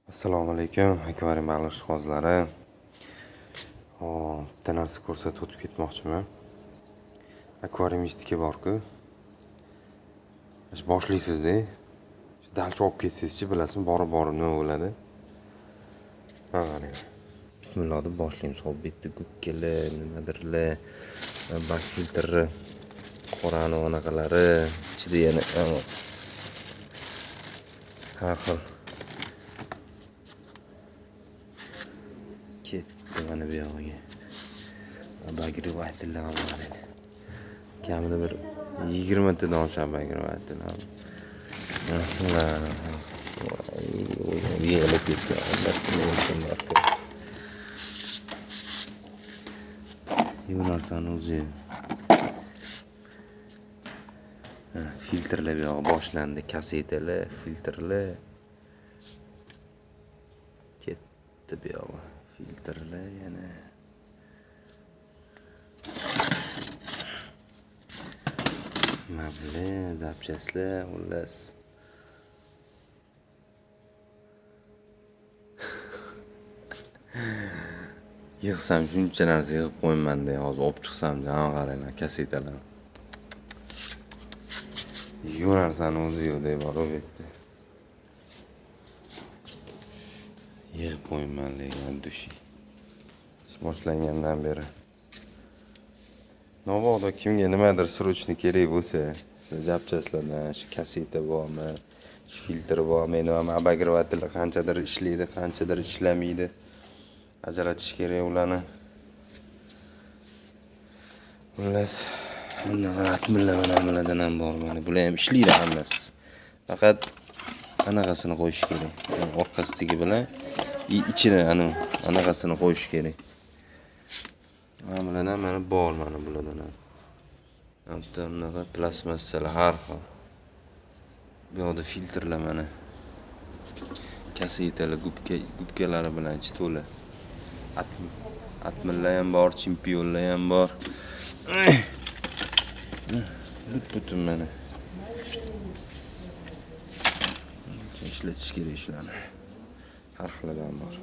Assalomu alaykum, akvarium baliq ishqibozlari. Bitta narsa ko'rsatib o'tib ketmoqchiman. Akvariumistika bor-ku. Boshlaysizda. Dalcha olib ketsangiz-chi, bilasizmi, borib nima bo'ladi? Mana. Bismillah deb boshlaymiz. Hop, bitta gubkalar, nimadirlar, bak filtri, qorani anaqalari, ichida yana har xil ketdi mana bu yog'iga. Bagrivatlar mana. Kamida bir 20 ta doncha bagrivatlar. Nasıllar? Yig'ilib ketgan. Bu narsani o'zi filtrlar bu yog'i boshlandi, kasetalar, filtrlar ketdi bu yog'i. Filtrlar yana mabli, zapchastlar, xullas. Yig'sam shuncha narsa yig'ib qo'yman-da, hozir olib chiqsam-da, qaranglar, kasetalar. Bu narsani o'zi yo'qda bor, u yerda. Yig'ib qo'yman degan dushi. Ish boshlangandan beri. Navoda kimga nimadir srochni kerak bo'lsa, zapchastlardan shu kaseta bormi, shu filtr bormi, nima bagrivatlar qanchadir ishlaydi, qanchadir ishlamaydi. Ajratish kerak ularni. Xullas, nimalardan ham bor mana. Bular ham ishlaydi hammasi. Faqat anaqasini qo'yish kerak. Orqasidagi bilan ichini anaqasini qo'yish kerak. Bulardan mana bor mana bulardan. Hatto bunaqa plastmassalar har xil. Bu yerda filtrlar mana. Kasetalar, gubkalari bilan ichi to'la. Atmillar ham bor, chempionlar ham bor. Butun mana. Ishlatish kerak ishlarni. Har xillardan bor.